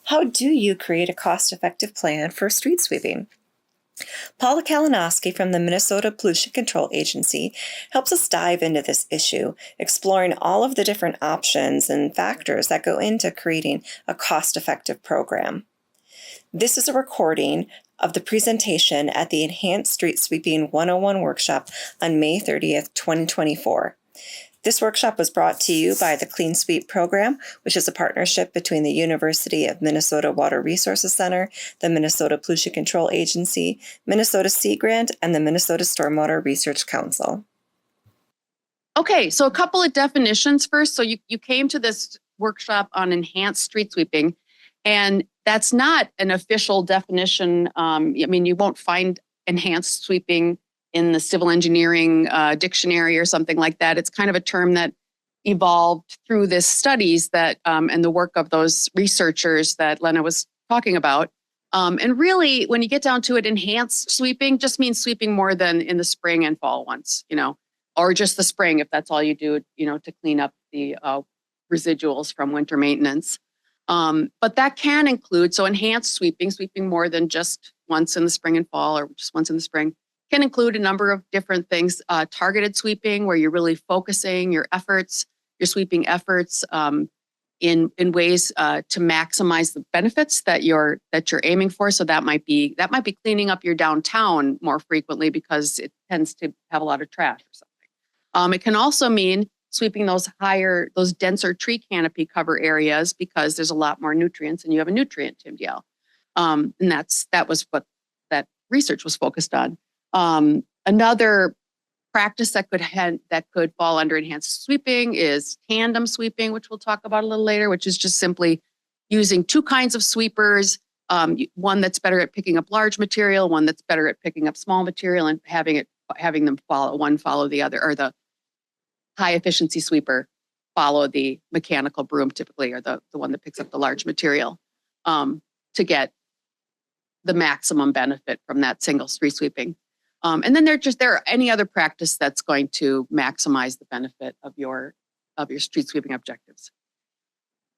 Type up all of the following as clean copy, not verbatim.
How do you create a cost-effective plan for street sweeping? Paula Kalinowski from the Minnesota Pollution Control Agency helps us dive into this issue, exploring all of the different options and factors that go into creating a cost-effective program. This is a recording of the presentation at the Enhanced Street Sweeping 101 workshop on May 30th, 2024. This workshop was brought to you by the Clean Sweep program, which is a partnership between the University of Minnesota Water Resources Center, the Minnesota Pollution Control Agency, Minnesota Sea Grant, and the Minnesota Stormwater Research Council. Okay, so a couple of definitions first. So you came to this workshop on enhanced street sweeping, and that's not an official definition. You won't find enhanced sweeping in the civil engineering dictionary or something like that. It's kind of a term that evolved through the studies that and the work of those researchers that Lena was talking about. And really, when you get down to it, enhanced sweeping just means sweeping more than in the spring and fall once, or just the spring if that's all you do, to clean up the residuals from winter maintenance. But that can include, so enhanced sweeping more than just once in the spring and fall or just once in the spring, can include a number of different things. Targeted sweeping, where you're really focusing your efforts, your sweeping efforts in ways to maximize the benefits that you're aiming for. So that might be cleaning up your downtown more frequently because it tends to have a lot of trash or something. It can also mean sweeping those denser tree canopy cover areas because there's a lot more nutrients and you have a nutrient TMDL. And that was what that research was focused on. Another practice that could fall under enhanced sweeping is tandem sweeping, which we'll talk about a little later, which is just simply using two kinds of sweepers, one that's better at picking up large material, one that's better at picking up small material, and having them follow the other, or the high efficiency sweeper follow the mechanical broom typically, or the one that picks up the large material, to get the maximum benefit from that single street sweeping. And then there are any other practice that's going to maximize the benefit of your street sweeping objectives.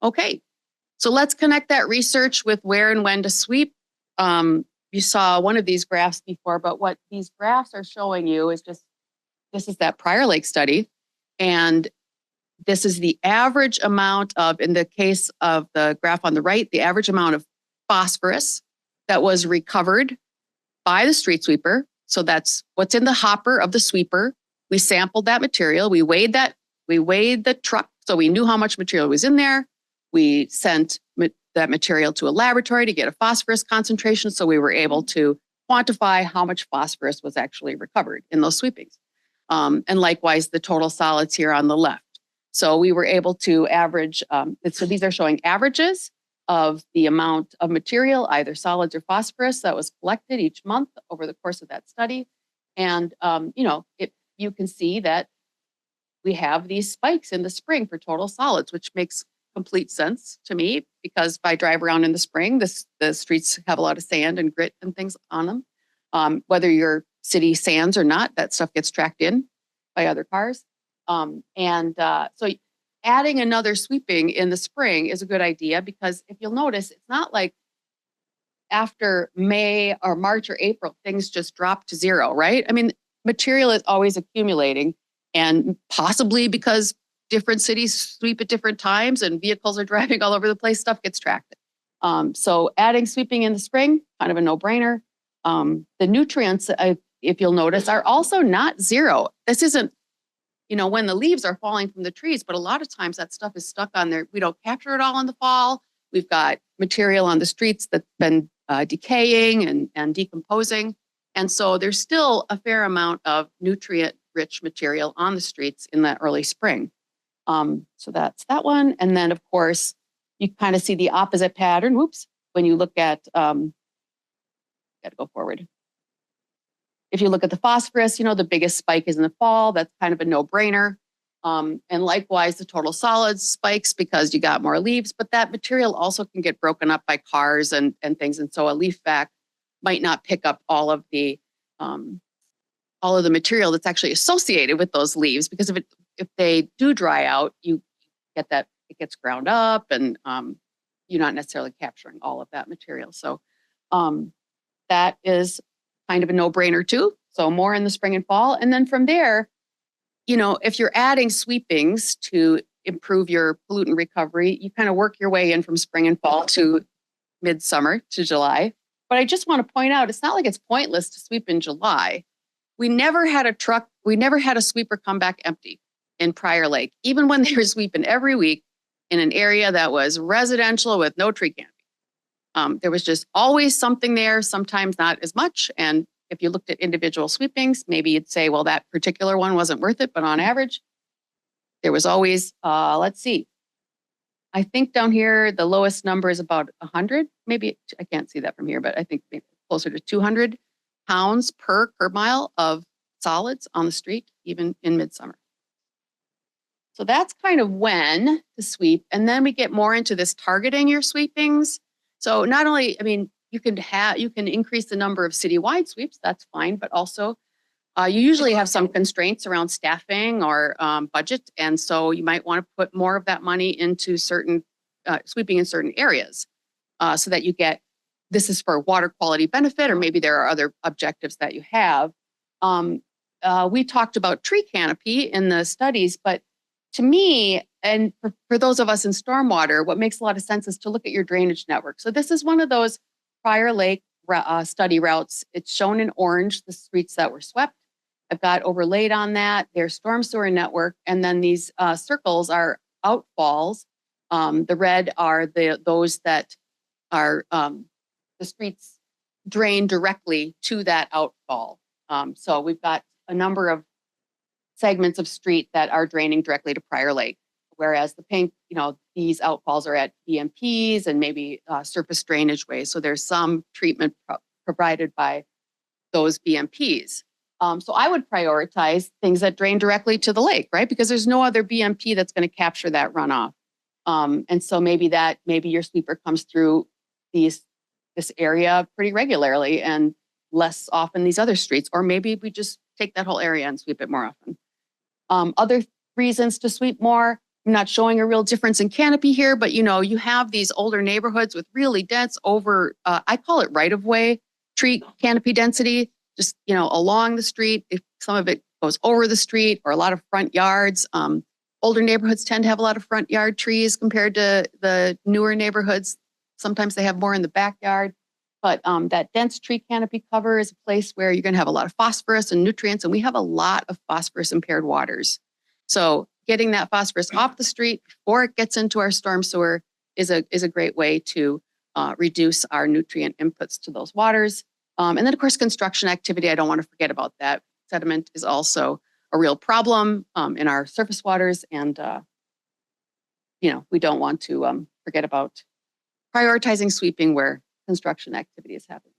Okay, so let's connect that research with where and when to sweep. You saw one of these graphs before, but what these graphs are showing you is this is that Prior Lake study. And this is the average amount of, in the case of the graph on the right, the average amount of phosphorus that was recovered by the street sweeper. So that's what's in the hopper of the sweeper. We sampled that material. We weighed the truck, so we knew how much material was in there. We sent that material to a laboratory to get a phosphorus concentration, so we were able to quantify how much phosphorus was actually recovered in those sweepings. And likewise, the total solids here on the left. So we were able to average, so these are showing averages of the amount of material, either solids or phosphorus, that was collected each month over the course of that study. And, you can see that we have these spikes in the spring for total solids, which makes complete sense to me because if I drive around in the spring, the streets have a lot of sand and grit and things on them. Whether you're city sands or not, that stuff gets tracked in by other cars. So adding another sweeping in the spring is a good idea because if you'll notice, it's not like after May or March or April, things just drop to zero, right? I mean, material is always accumulating, and possibly because different cities sweep at different times and vehicles are driving all over the place, stuff gets tracked. So adding sweeping in the spring, kind of a no-brainer. The nutrients, if you'll notice, are also not zero. This isn't when the leaves are falling from the trees, but a lot of times that stuff is stuck on there. We don't capture it all in the fall. We've got material on the streets that's been decaying and decomposing. And so there's still a fair amount of nutrient-rich material on the streets in that early spring. So that's that one. And then, of course, you kind of see the opposite pattern. When you look at, got to go forward. If you look at the phosphorus, the biggest spike is in the fall. That's kind of a no-brainer. And likewise, the total solids spikes because you got more leaves, but that material also can get broken up by cars and things. And so a leaf vac might not pick up all of the material that's actually associated with those leaves, because if they do dry out, you get that it gets ground up and you're not necessarily capturing all of that material. So that is kind of a no-brainer too. So more in the spring and fall. And then from there, if you're adding sweepings to improve your pollutant recovery, you kind of work your way in from spring and fall to midsummer to July. But I just want to point out, it's not like it's pointless to sweep in July. We never had a sweeper come back empty in Prior Lake, even when they were sweeping every week in an area that was residential with no tree canopy. There was just always something there, sometimes not as much. And if you looked at individual sweepings, maybe you'd say, well, that particular one wasn't worth it. But on average, there was always, let's see, I think down here, the lowest number is about 100. Maybe I can't see that from here, but I think maybe closer to 200 pounds per curb mile of solids on the street, even in midsummer. So that's kind of when to sweep. And then we get more into this targeting your sweepings. So not only, you can increase the number of citywide sweeps, that's fine, but also you usually have some constraints around staffing or budget. And so you might want to put more of that money into certain sweeping in certain areas so that you get, this is for water quality benefit, or maybe there are other objectives that you have. We talked about tree canopy in the studies, but to me, and for those of us in stormwater, what makes a lot of sense is to look at your drainage network. So this is one of those Prior Lake study routes. It's shown in orange, the streets that were swept. I've got overlaid on that their storm sewer network. And then these circles are outfalls. The red are those that are the streets drain directly to that outfall. So we've got a number of segments of street that are draining directly to Prior Lake, whereas the pink, these outfalls are at BMPs and maybe surface drainage ways. So there's some treatment provided by those BMPs. So I would prioritize things that drain directly to the lake, right? Because there's no other BMP that's going to capture that runoff. And so maybe your sweeper comes through this area pretty regularly and less often these other streets, or maybe we just take that whole area and sweep it more often. Other reasons to sweep more, I'm not showing a real difference in canopy here, but you have these older neighborhoods with really dense I call it right-of-way tree canopy density, just, along the street. If some of it goes over the street, or a lot of front yards. Older neighborhoods tend to have a lot of front yard trees compared to the newer neighborhoods. Sometimes they have more in the backyard. But that dense tree canopy cover is a place where you're going to have a lot of phosphorus and nutrients, and we have a lot of phosphorus impaired waters. So getting that phosphorus off the street before it gets into our storm sewer is a great way to reduce our nutrient inputs to those waters. And then, of course, construction activity. I don't want to forget about that. Sediment is also a real problem in our surface waters, and we don't want to forget about prioritizing sweeping where construction activity is happening.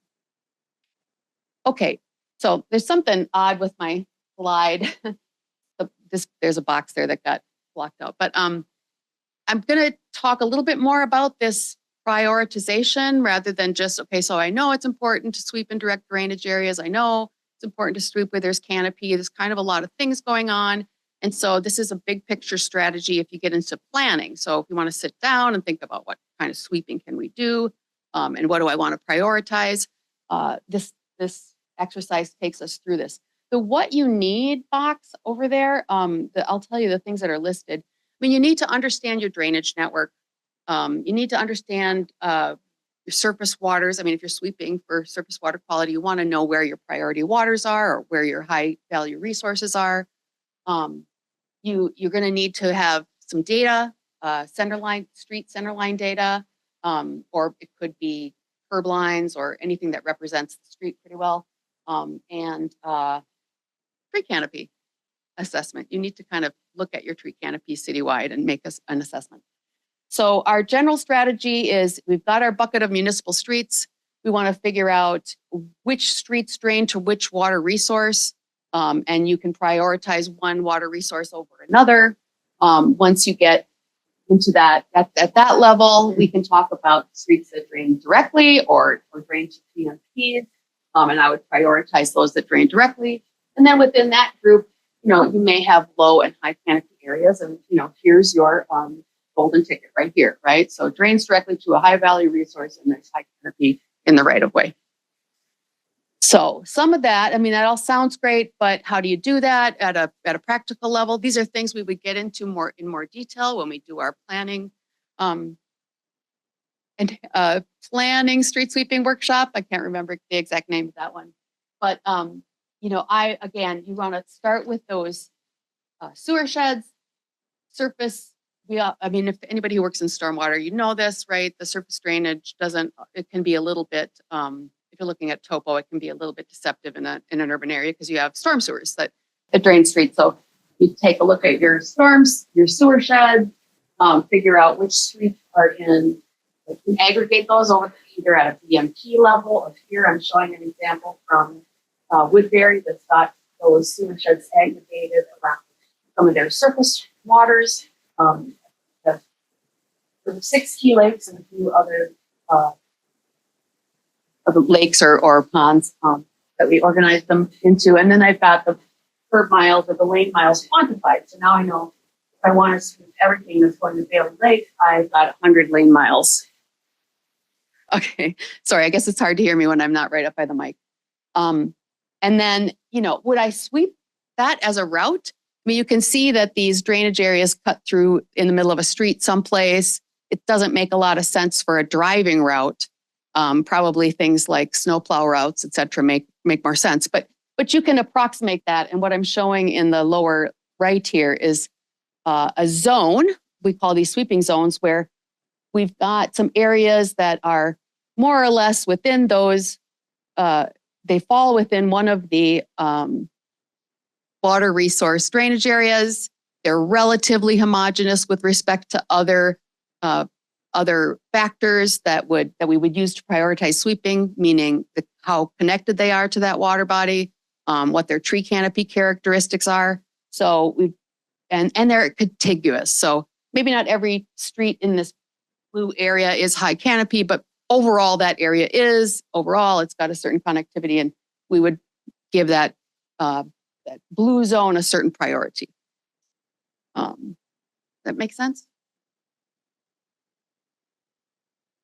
Okay, so there's something odd with my slide. There's a box there that got blocked out, but I'm going to talk a little bit more about this prioritization rather than just, okay, so I know it's important to sweep in direct drainage areas. I know it's important to sweep where there's canopy. There's kind of a lot of things going on. And so this is a big picture strategy if you get into planning. So if you want to sit down and think about what kind of sweeping can we do, and what do I want to prioritize, this exercise takes us through this. The what you need box over there, I'll tell you the things that are listed. You need to understand your drainage network. You need to understand your surface waters. If you're sweeping for surface water quality, you want to know where your priority waters are or where your high value resources are. You're going to need to have some data, street centerline data, or it could be curb lines or anything that represents the street pretty well, and tree canopy assessment. You need to kind of look at your tree canopy citywide and make an assessment. So our general strategy is we've got our bucket of municipal streets. We want to figure out which streets drain to which water resource, and you can prioritize one water resource over another. Once you get into that, at that level, we can talk about streets that drain directly or drain to PMPs, and I would prioritize those that drain directly. And then within that group, you may have low and high canopy areas, and here's your golden ticket right here, right? So it drains directly to a high value resource and there's high canopy in the right of way. So some of that, I mean, that all sounds great, but how do you do that at a practical level? These are things we would get into in more detail when we do our planning planning street sweeping workshop. I can't remember the exact name of that one, but you want to start with those sewer sheds, surface. If anybody who works in stormwater, you know this, right? The surface drainage it can be a little bit, if you're looking at topo, it can be a little bit deceptive in an urban area because you have storm sewers that drain streets. So you take a look at your storms, your sewer sheds, figure out which streets are in, you aggregate those over either at a BMP level, or here I'm showing an example from Woodbury that's got those sewer sheds aggregated around some of their surface waters. The 6 key lakes and a few other lakes or ponds that we organized them into. And then I've got the curb miles or the lane miles quantified. So now I know if I want to sweep everything that's going to Bailey Lake, I've got 100 lane miles. Okay, sorry, I guess it's hard to hear me when I'm not right up by the mic. And then, would I sweep that as a route? I mean, you can see that these drainage areas cut through in the middle of a street someplace. It doesn't make a lot of sense for a driving route. Probably things like snowplow routes, et cetera, make more sense. But you can approximate that. And what I'm showing in the lower right here is a zone. We call these sweeping zones, where we've got some areas that are more or less within those. They fall within one of the water resource drainage areas. They're relatively homogeneous with respect to other factors that we would use to prioritize sweeping, meaning how connected they are to that water body, what their tree canopy characteristics are. So and they're contiguous. So maybe not every street in this blue area is high canopy, but overall that area is. Overall, it's got a certain connectivity, and we would give that blue zone a certain priority. That makes sense?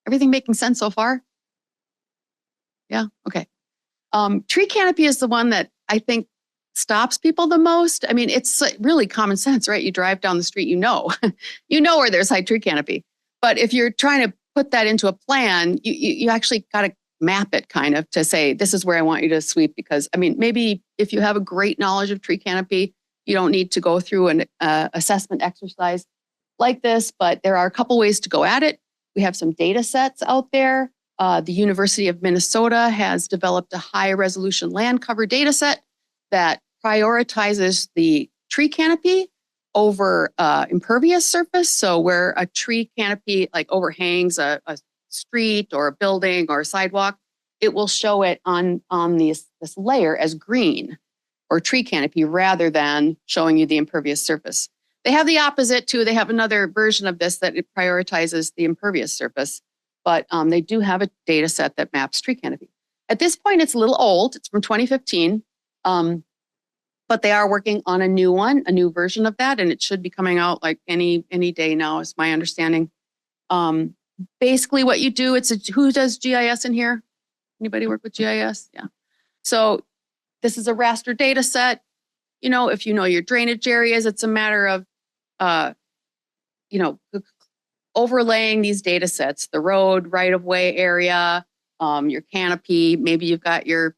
Everything making sense so far? Yeah, okay. Tree canopy is the one that I think stops people the most. I mean, it's really common sense, right? You drive down the street, you know where there's high tree canopy. But if you're trying to put that into a plan, you actually got to map it kind of to say, this is where I want you to sweep. Because, I mean, maybe if you have a great knowledge of tree canopy, you don't need to go through an assessment exercise like this, but there are a couple ways to go at it. We have some data sets out there. The University of Minnesota has developed a high resolution land cover data set that prioritizes the tree canopy over impervious surface. So where a tree canopy like overhangs a street or a building or a sidewalk, it will show it on this layer as green or tree canopy rather than showing you the impervious surface. They have the opposite too. They have another version of this that it prioritizes the impervious surface, but they do have a data set that maps tree canopy. At this point, it's a little old. It's from 2015, but they are working on a new one, a new version of that, and it should be coming out like any day now, is my understanding. Basically, what you do, who does GIS in here? Anybody work with GIS? Yeah. So this is a raster data set. If you know your drainage areas, it's a matter of, overlaying these data sets, the road, right-of-way area, your canopy, maybe you've got your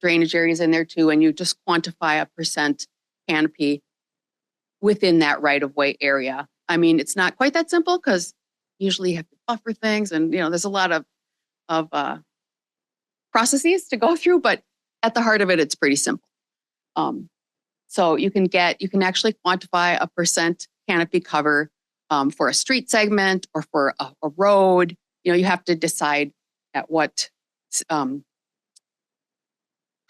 drainage areas in there too, and you just quantify a percent canopy within that right-of-way area. I mean, it's not quite that simple because usually you have to buffer things and, there's a lot of processes to go through, but at the heart of it, it's pretty simple. So you can actually quantify a percent canopy cover for a street segment or for a road. You have to decide at what, how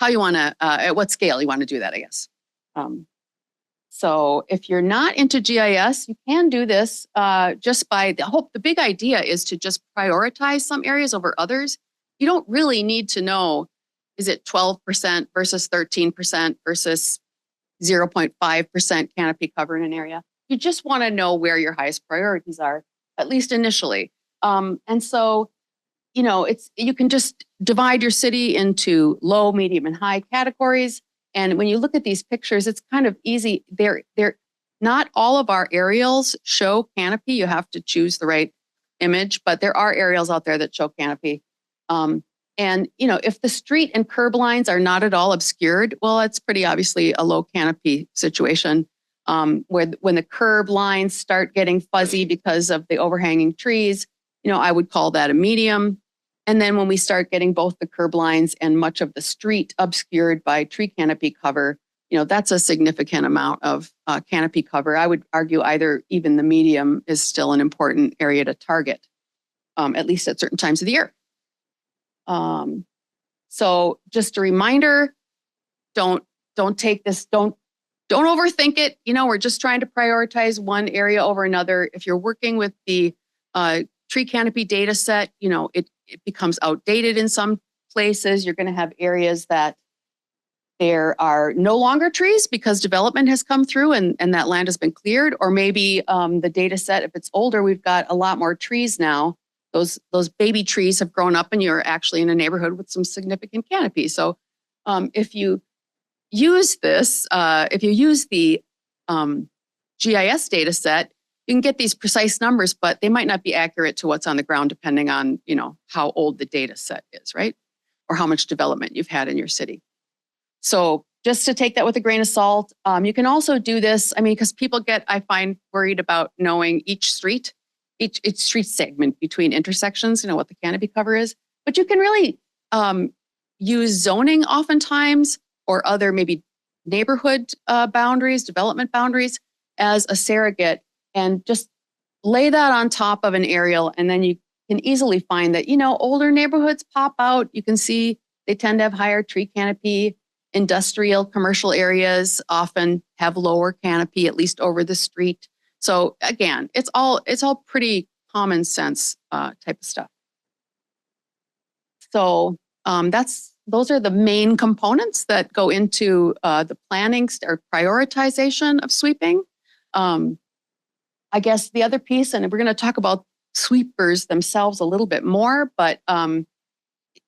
you want to, at what scale you want to do that, I guess. So if you're not into GIS, you can do this just by the big idea is to just prioritize some areas over others. You don't really need to know, is it 12% versus 13% versus 0.5% canopy cover in an area? you just want to know where your highest priorities are, at least initially. And so, you can just divide your city into low, medium, and high categories. And when you look at these pictures, it's kind of easy. They're not all of our aerials show canopy. You have to choose the right image, but there are aerials out there that show canopy. And if the street and curb lines are not at all obscured, well, it's pretty obviously a low canopy situation. Where when the curb lines start getting fuzzy because of the overhanging trees, I would call that a medium. And then when we start getting both the curb lines and much of the street obscured by tree canopy cover, that's a significant amount of canopy cover. I would argue either even the medium is still an important area to target, at least at certain times of the year. So just a reminder, don't take this, don't overthink it. We're just trying to prioritize one area over another. If you're working with the tree canopy data set, it becomes outdated in some places. You're going to have areas that there are no longer trees because development has come through and that land has been cleared. Or maybe the data set, if it's older, we've got a lot more trees now. Those baby trees have grown up and you're actually in a neighborhood with some significant canopy. So if you use this, if you use the GIS data set, you can get these precise numbers, but they might not be accurate to what's on the ground depending on, how old the data set is, right? Or how much development you've had in your city. So just to take that with a grain of salt, you can also do this, because people I find worried about knowing each street segment between intersections, what the canopy cover is. But you can really use zoning oftentimes or other maybe neighborhood boundaries, development boundaries as a surrogate and just lay that on top of an aerial. And then you can easily find that, older neighborhoods pop out. You can see they tend to have higher tree canopy. Industrial, commercial areas often have lower canopy, at least over the street. So again, it's all pretty common sense type of stuff. So those are the main components that go into the planning or prioritization of sweeping. I guess the other piece, and we're going to talk about sweepers themselves a little bit more, but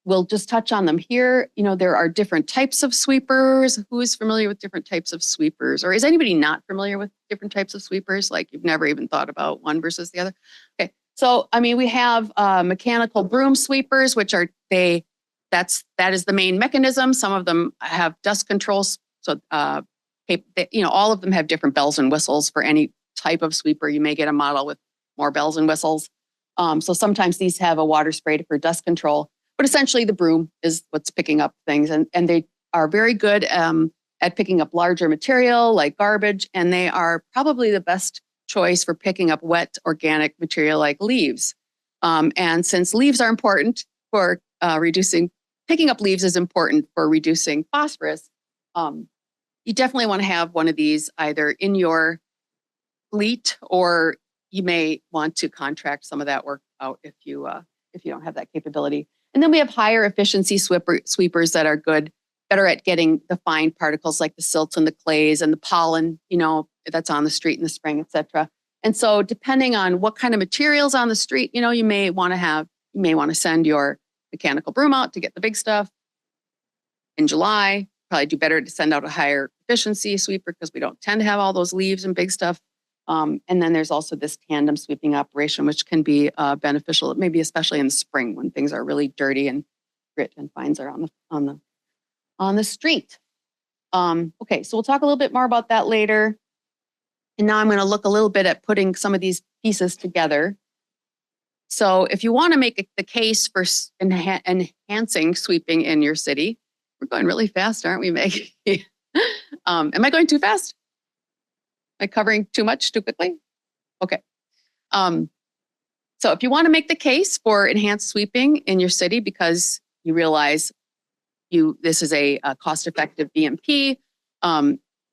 we'll just touch on them here. There are different types of sweepers. Who is familiar with different types of sweepers? Or is anybody not familiar with different types of sweepers? Like you've never even thought about one versus the other? Okay. So, we have mechanical broom sweepers, which are, that is the main mechanism. Some of them have dust controls. So, all of them have different bells and whistles for any type of sweeper. You may get a model with more bells and whistles. So sometimes these have a water spray for dust control. But essentially, the broom is what's picking up things. And they are very good at picking up larger material like garbage. And they are probably the best choice for picking up wet organic material like leaves. And since leaves are important for picking up leaves is important for reducing phosphorus, you definitely want to have one of these either in your fleet, or you may want to contract some of that work out if you don't have that capability. And then we have higher efficiency sweepers that are better at getting the fine particles like the silts and the clays and the pollen, that's on the street in the spring, et cetera. And so depending on what kind of materials on the street, you may want to send your mechanical broom out to get the big stuff in July. Probably do better to send out a higher efficiency sweeper because we don't tend to have all those leaves and big stuff. And then there's also this tandem sweeping operation, which can be beneficial, maybe especially in the spring when things are really dirty and grit and fines are on the street. Okay, so we'll talk a little bit more about that later. And now I'm going to look a little bit at putting some of these pieces together. So if you want to make the case for enhancing sweeping in your city, we're going really fast, aren't we, Meg? Am I going too fast? Am I covering too much too quickly? Okay. So if you want to make the case for enhanced sweeping in your city because you realize this is a cost-effective BMP,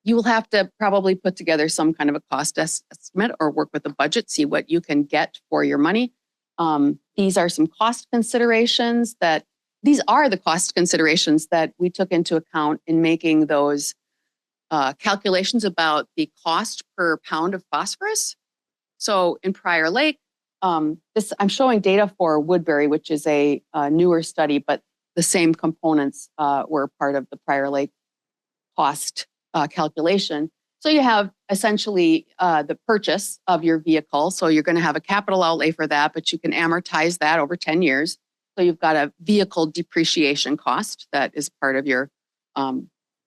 you will have to probably put together some kind of a cost estimate or work with a budget, see what you can get for your money. These are some cost considerations these are the cost considerations that we took into account in making those calculations about the cost per pound of phosphorus. So in Prior Lake, this I'm showing data for Woodbury, which is a newer study, but the same components were part of the Prior Lake cost calculation. So you have essentially the purchase of your vehicle. So you're going to have a capital outlay for that, but you can amortize that over 10 years. So you've got a vehicle depreciation cost that is part of your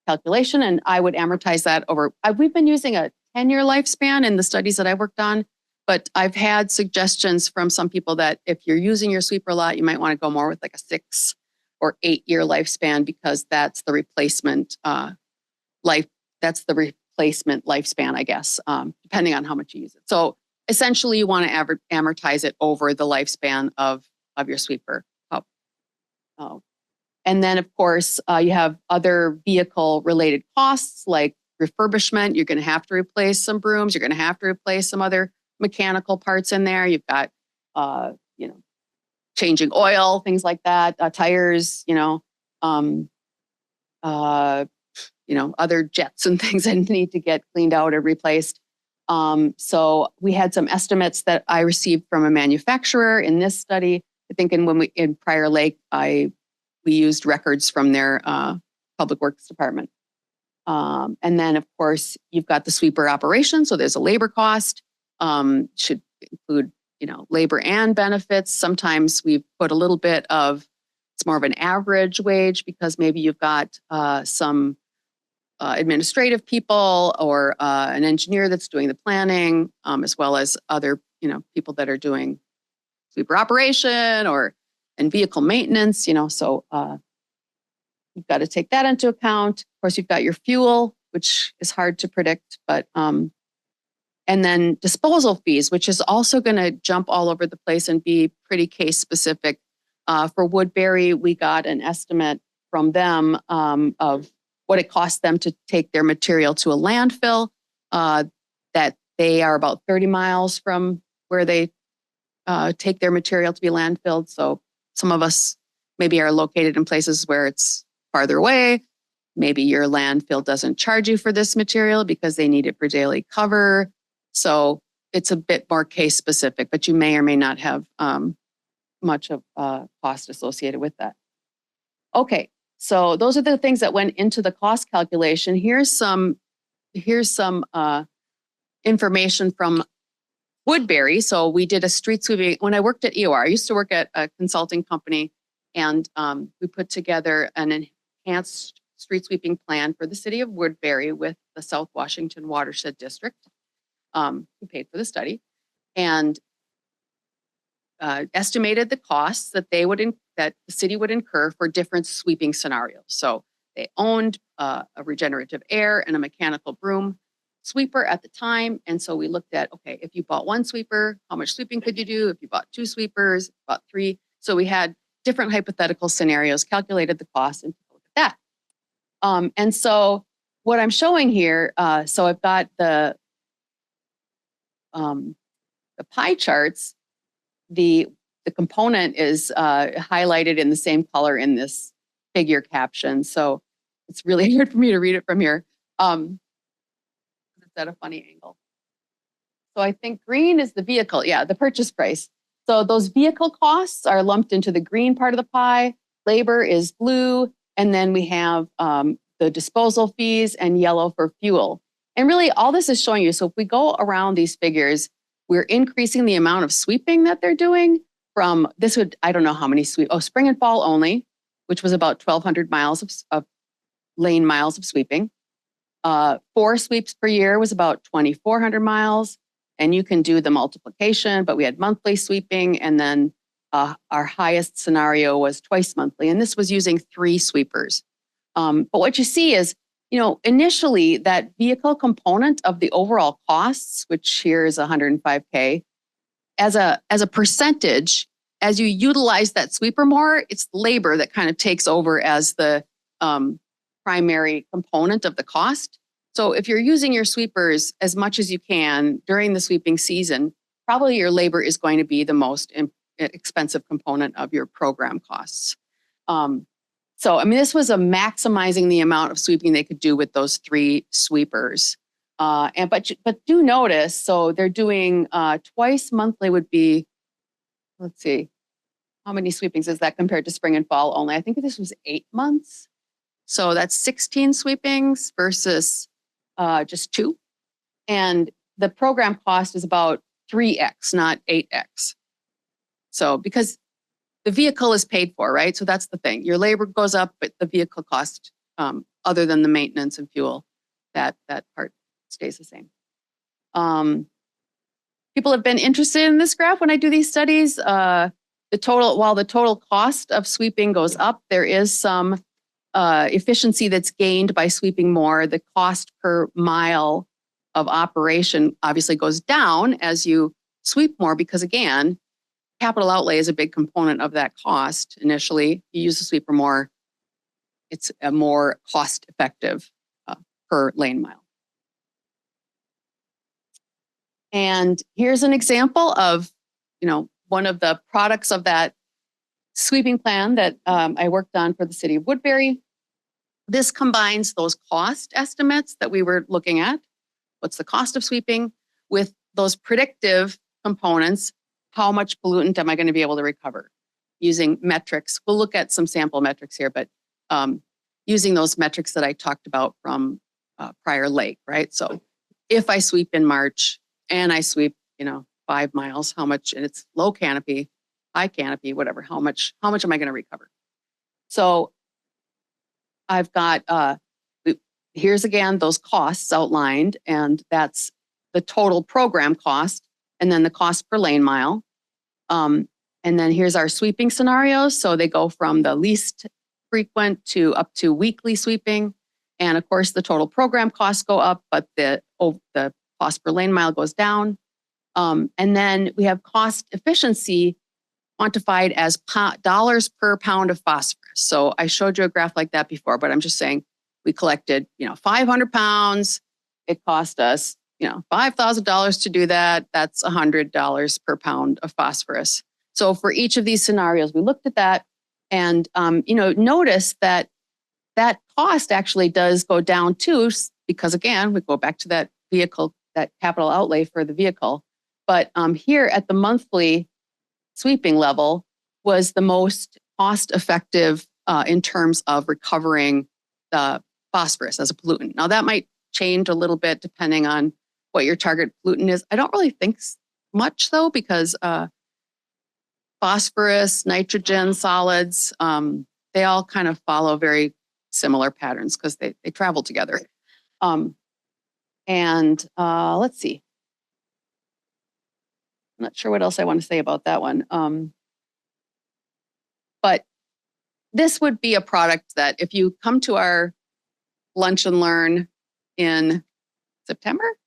calculation. And I would amortize that over, we've been using a 10-year lifespan in the studies that I worked on, but I've had suggestions from some people that if you're using your sweeper a lot, you might want to go more with like a 6 or 8-year lifespan, because that's the replacement replacement lifespan, I guess, depending on how much you use it. So essentially you want to amortize it over the lifespan of your sweeper. And then, of course, you have other vehicle-related costs like refurbishment. You're going to have to replace some brooms. You're going to have to replace some other mechanical parts in there. You've got, changing oil, things like that, tires, other jets and things that need to get cleaned out or replaced. So we had some estimates that I received from a manufacturer in this study. I think in Prior Lake, we used records from their public works department. And then, of course, you've got the sweeper operation. So there's a labor cost, should include, labor and benefits. Sometimes we put a little bit of, it's more of an average wage because maybe you've got some administrative people or an engineer that's doing the planning, as well as other, people that are doing sweeper operation and vehicle maintenance, so you've got to take that into account. Of course, you've got your fuel, which is hard to predict, but and then disposal fees, which is also going to jump all over the place and be pretty case specific. For Woodbury, we got an estimate from them of what it costs them to take their material to a landfill, that they are about 30 miles from where they take their material to be landfilled. So some of us maybe are located in places where it's farther away. Maybe your landfill doesn't charge you for this material because they need it for daily cover. So it's a bit more case specific, but you may or may not have much of cost associated with that. Okay, so those are the things that went into the cost calculation. Here's some information from Woodbury. So we did a street sweeping. When I worked at EOR, I used to work at a consulting company, and we put together an enhanced street sweeping plan for the city of Woodbury with the South Washington Watershed District, who paid for the study, and estimated the costs that that the city would incur for different sweeping scenarios. So they owned a regenerative air and a mechanical broom sweeper at the time. And so we looked at, okay, if you bought one sweeper, how much sweeping could you do? If you bought 2 sweepers, bought 3. So we had different hypothetical scenarios, calculated the cost, and looked at that. And so what I'm showing here, so I've got the pie charts. The component is highlighted in the same color in this figure caption. So it's really hard for me to read it from here. It's at a funny angle. So I think green is the vehicle. Yeah, the purchase price. So those vehicle costs are lumped into the green part of the pie. Labor is blue. And then we have the disposal fees and yellow for fuel. And really all this is showing you, so if we go around these figures, we're increasing the amount of sweeping that they're doing from, I don't know how many spring and fall only, which was about 1,200 miles of lane miles of sweeping. 4 sweeps per year was about 2,400 miles. And you can do the multiplication, but we had monthly sweeping. And then our highest scenario was twice monthly. And this was using 3 sweepers. But what you see is, initially that vehicle component of the overall costs, which here is $105K, as a percentage, as you utilize that sweeper more, it's labor that kind of takes over as the primary component of the cost. So if you're using your sweepers as much as you can during the sweeping season, probably your labor is going to be the most expensive component of your program costs. So, I mean, this was a maximizing the amount of sweeping they could do with those 3 sweepers. But do notice, so they're doing twice monthly would be, let's see, how many sweepings is that compared to spring and fall only? I think this was 8 months. So that's 16 sweepings versus just 2. And the program cost is about 3x, not 8x. So because the vehicle is paid for, right? So that's the thing. Your labor goes up, but the vehicle cost, other than the maintenance and fuel, that part stays the same. People have been interested in this graph when I do these studies. While the total cost of sweeping goes up, there is some efficiency that's gained by sweeping more. The cost per mile of operation obviously goes down as you sweep more because, again, capital outlay is a big component of that cost. Initially, you use the sweeper more, it's a more cost-effective per lane mile. And here's an example of, one of the products of that sweeping plan that I worked on for the city of Woodbury. This combines those cost estimates that we were looking at. What's the cost of sweeping with those predictive components? How much pollutant am I going to be able to recover using metrics? We'll look at some sample metrics here, but using those metrics that I talked about from Prior Lake, right? So if I sweep in March and I sweep, 5 miles, how much, and it's low canopy, high canopy, whatever, how much am I going to recover? So I've got, here's again, those costs outlined, and that's the total program cost, and then the cost per lane mile. And then here's our sweeping scenarios. So they go from the least frequent to up to weekly sweeping. And of course, the total program costs go up, but the cost per lane mile goes down. And then we have cost efficiency quantified as dollars per pound of phosphorus. So I showed you a graph like that before, but I'm just saying we collected, 500 pounds. It cost us, $5,000 to do that. That's $100 per pound of phosphorus. So for each of these scenarios, we looked at that and, notice that cost actually does go down too, because again, we go back to that vehicle, that capital outlay for the vehicle. But here at the monthly sweeping level was the most cost effective in terms of recovering the phosphorus as a pollutant. Now that might change a little bit depending on what your target pollutant is. I don't really think much though, because phosphorus, nitrogen, solids, they all kind of follow very similar patterns because they travel together. Let's see. I'm not sure what else I want to say about that one. But this would be a product that if you come to our lunch and learn in September,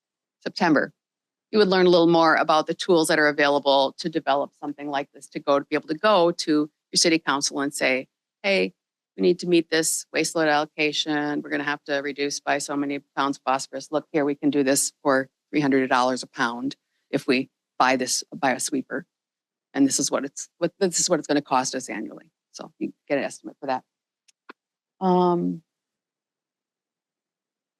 you would learn a little more about the tools that are available to develop something like this, to be able to go to your city council and say, hey, we need to meet this waste load allocation. We're going to have to reduce by so many pounds of phosphorus. Look here, we can do this for $300 a pound if we buy a sweeper. And this is what it's going to cost us annually. So you get an estimate for that.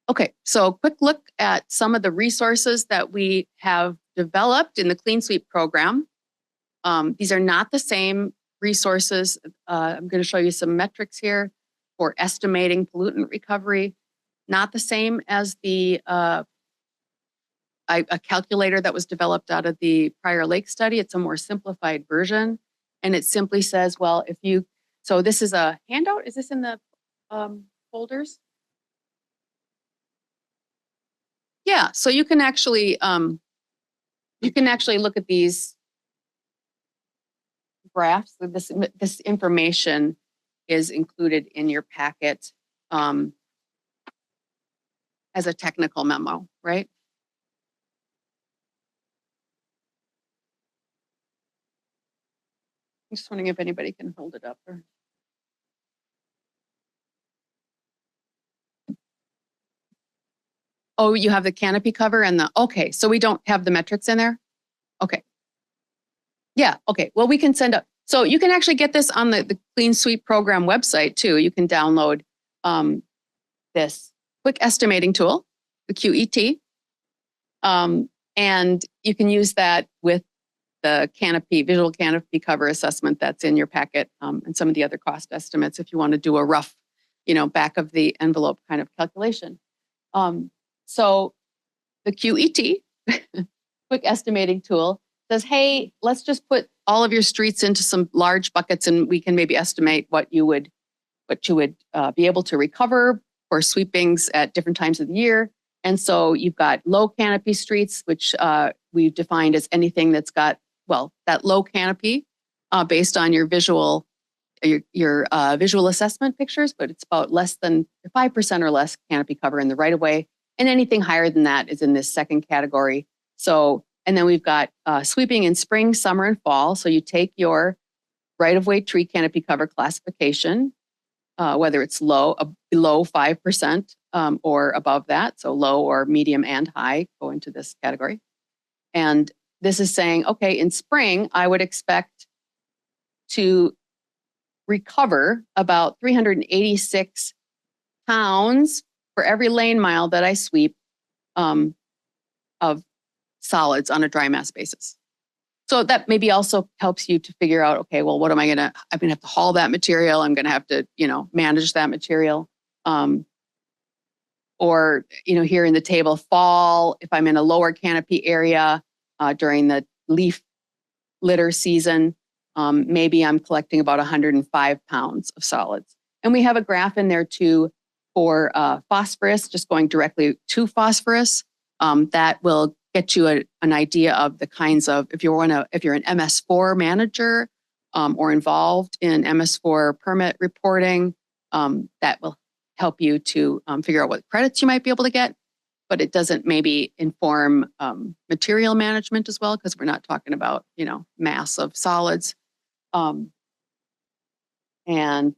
Okay, so quick look at some of the resources that we have developed in the Clean Sweep program. These are not the same resources. I'm going to show you some metrics here for estimating pollutant recovery. Not the same as a calculator that was developed out of the Prior Lake study. It's a more simplified version. And it simply says, well, so this is a handout. Is this in the folders? Yeah, so you can actually look at these graphs. This information is included in your packet as a technical memo, right? I'm just wondering if anybody can hold it up. Oh, you have the canopy cover and okay, so we don't have the metrics in there? Okay. Yeah, okay, well, we can send up, So you can actually get this on the Clean Sweep program website too. You can download this quick estimating tool, the QET, and you can use that with the visual canopy cover assessment that's in your packet, and some of the other cost estimates if you want to do a rough, back of the envelope kind of calculation. So the QET, quick estimating tool, says, hey, let's just put all of your streets into some large buckets and we can maybe estimate what you would be able to recover for sweepings at different times of the year. And so you've got low canopy streets, which we've defined as anything that's got, that low canopy based on your visual assessment pictures, but it's about less than 5% or less canopy cover in the right of way. And anything higher than that is in this second category. So, and then we've got sweeping in spring, summer, and fall. So you take your right of way tree canopy cover classification, whether it's below 5% or above that. So low or medium and high go into this category. And this is saying, okay, in spring, I would expect to recover about 386 pounds for every lane mile that I sweep of solids on a dry mass basis. So that maybe also helps you to figure out, okay, well, I'm going to have to haul that material. I'm going to have to, manage that material. Or, here in the table, fall, if I'm in a lower canopy area during the leaf litter season, maybe I'm collecting about 105 pounds of solids. And we have a graph in there too for phosphorus, just going directly to phosphorus. That will get you an idea of the kinds of, if you're an MS4 manager or involved in MS4 permit reporting, that will help you to figure out what credits you might be able to get. But it doesn't maybe inform material management as well, because we're not talking about, mass of solids. And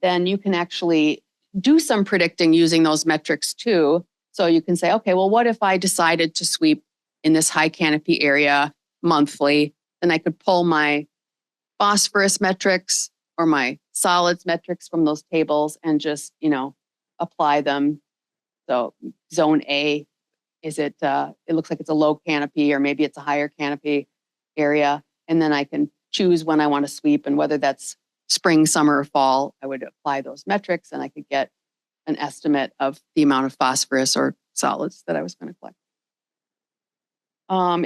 then you can actually do some predicting using those metrics too. So you can say, okay, well, what if I decided to sweep in this high canopy area monthly? Then I could pull my phosphorus metrics or my solids metrics from those tables and just, apply them. So zone A, it looks like it's a low canopy, or maybe it's a higher canopy area. And then I can choose when I want to sweep, and whether that's spring, summer, or fall, I would apply those metrics and I could get an estimate of the amount of phosphorus or solids that I was going to collect.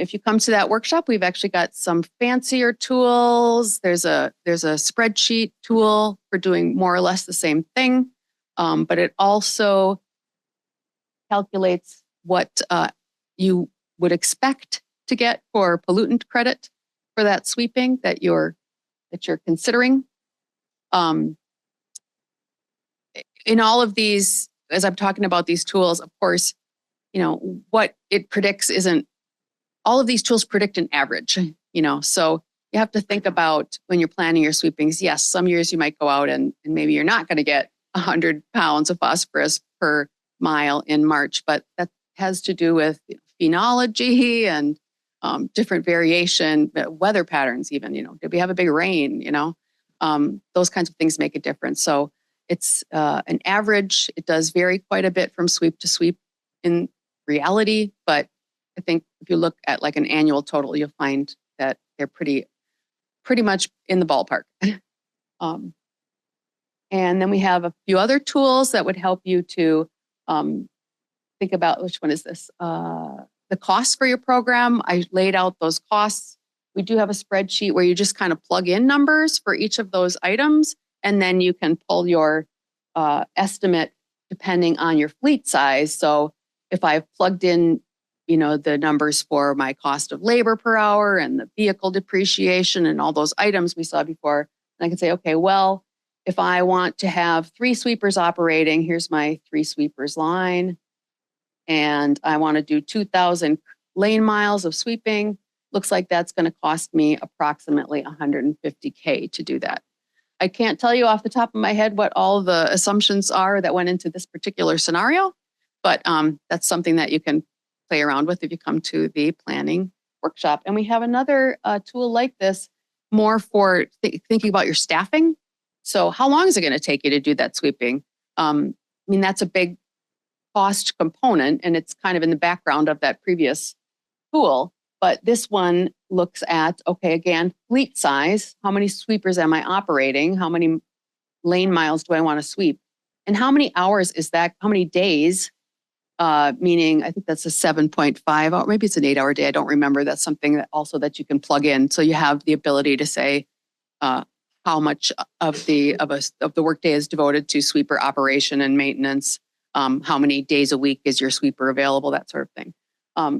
If you come to that workshop, we've actually got some fancier tools. There's a spreadsheet tool for doing more or less the same thing, but it also calculates what you would expect to get for pollutant credit for that sweeping that you're considering. In all of these, as I'm talking about these tools, of course, what it predicts isn't, all of these tools predict an average, so you have to think about when you're planning your sweepings. Yes, some years you might go out and maybe you're not going to get 100 pounds of phosphorus per mile in March, but that has to do with phenology and different variation, weather patterns even, did we have a big rain, those kinds of things make a difference. So it's an average. It does vary quite a bit from sweep to sweep in reality, but I think if you look at like an annual total, you'll find that they're pretty much in the ballpark. And then we have a few other tools that would help you to think about, which one is this? The costs for your program. I laid out those costs. We do have a spreadsheet where you just kind of plug in numbers for each of those items, and then you can pull your estimate depending on your fleet size. So if I've plugged in, the numbers for my cost of labor per hour and the vehicle depreciation and all those items we saw before, and I can say, okay, well, if I want to have 3 sweepers operating, here's my 3 sweepers line, and I want to do 2,000 lane miles of sweeping, looks like that's going to cost me approximately $150K to do that. I can't tell you off the top of my head what all the assumptions are that went into this particular scenario, but that's something that you can play around with if you come to the planning workshop. And we have another tool like this more for thinking about your staffing. So how long is it going to take you to do that sweeping? I mean, that's a big cost component, and it's kind of in the background of that previous tool. But this one looks at, okay, again, fleet size. How many sweepers am I operating? How many lane miles do I want to sweep? And how many hours is that? How many days? Meaning, I think that's a 7.5 hour, maybe it's an 8 hour day. I don't remember. That's something that also that you can plug in. So you have the ability to say how much of the workday is devoted to sweeper operation and maintenance. How many days a week is your sweeper available? That sort of thing.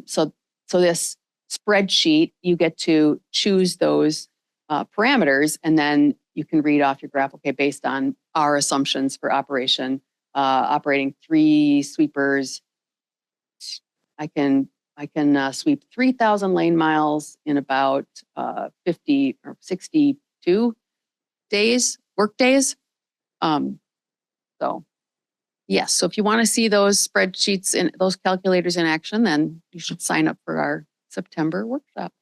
So this spreadsheet, you get to choose those parameters, and then you can read off your graph. Okay, based on our assumptions for operation, operating 3 sweepers, I can sweep 3,000 lane miles in about 50 or 62 days, work days. So yes, so if you want to see those spreadsheets and those calculators in action, then you should sign up for our September workshop.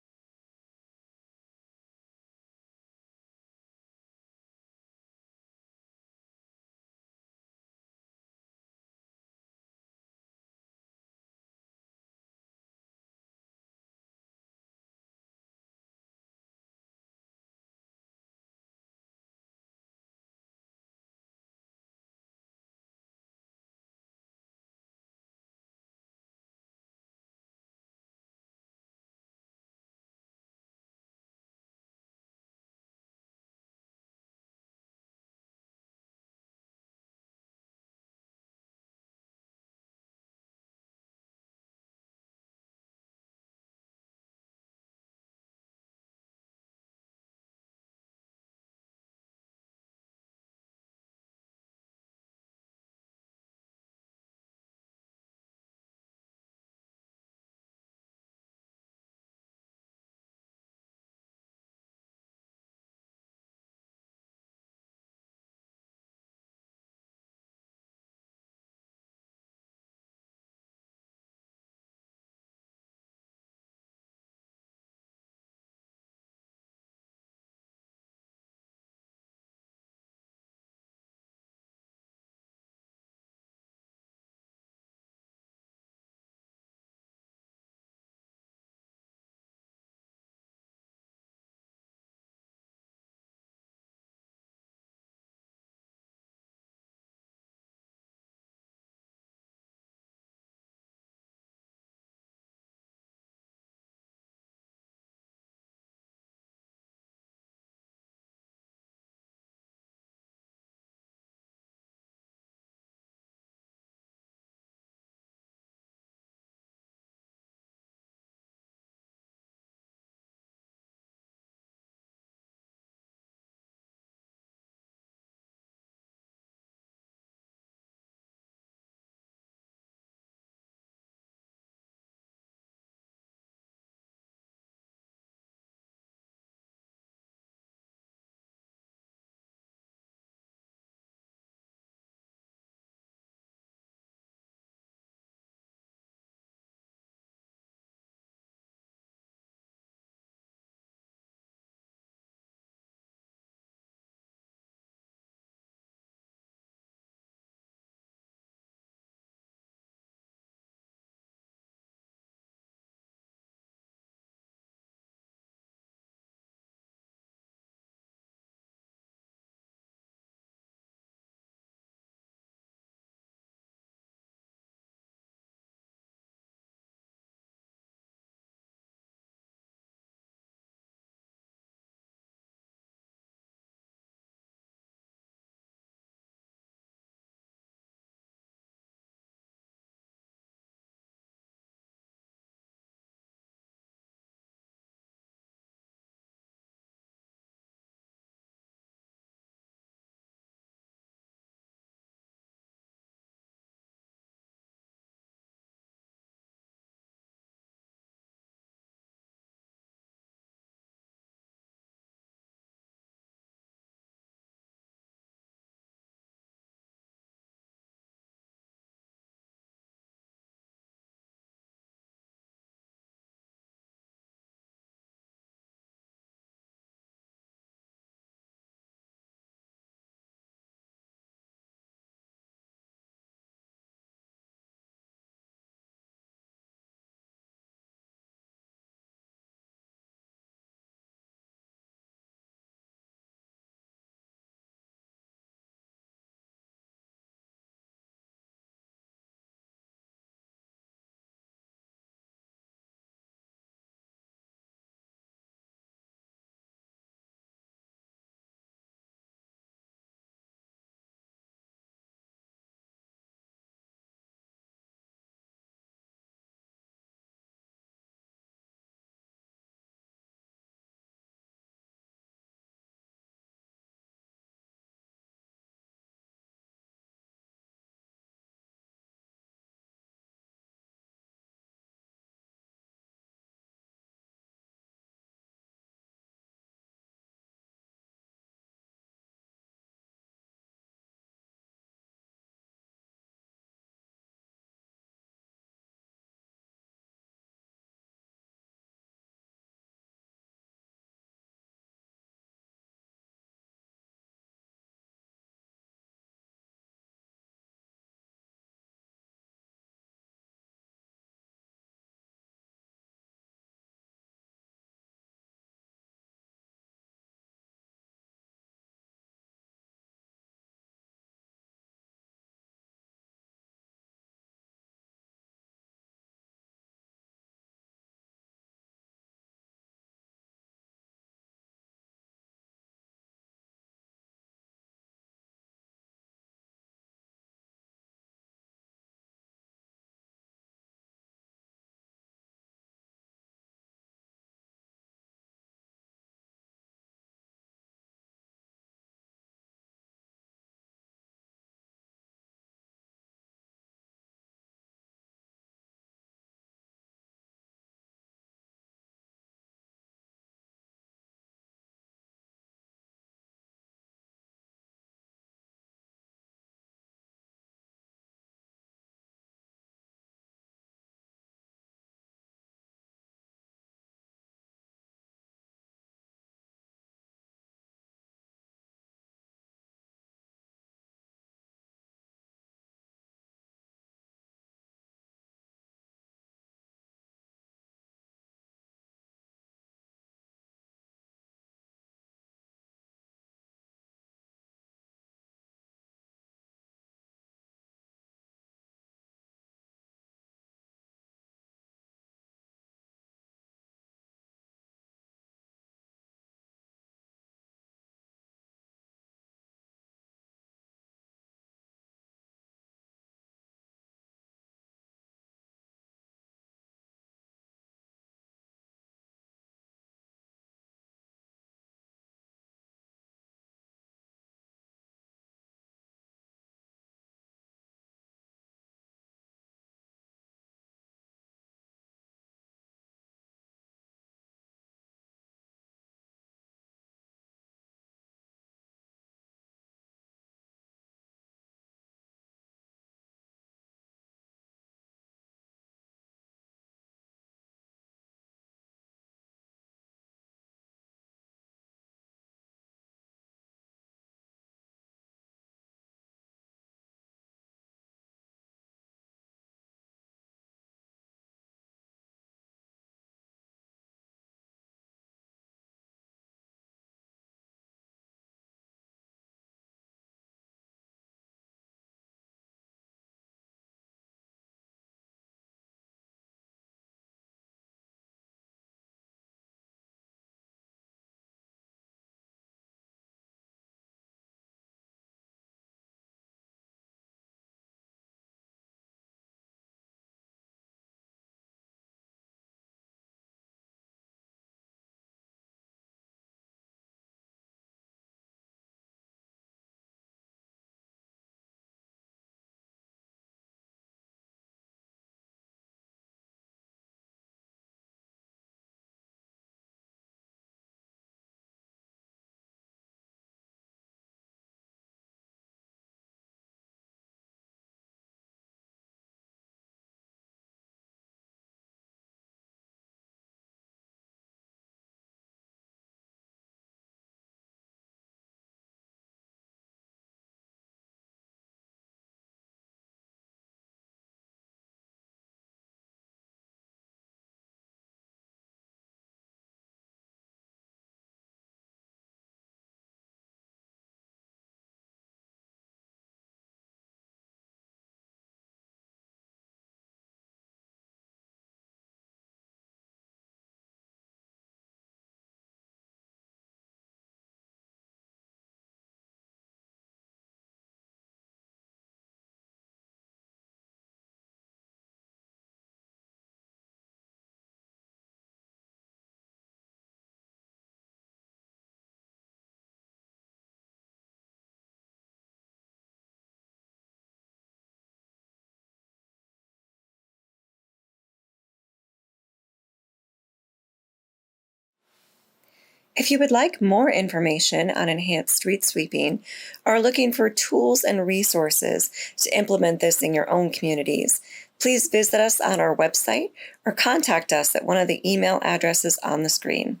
If you would like more information on enhanced street sweeping or are looking for tools and resources to implement this in your own communities, please visit us on our website or contact us at one of the email addresses on the screen.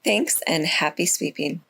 Thanks and happy sweeping.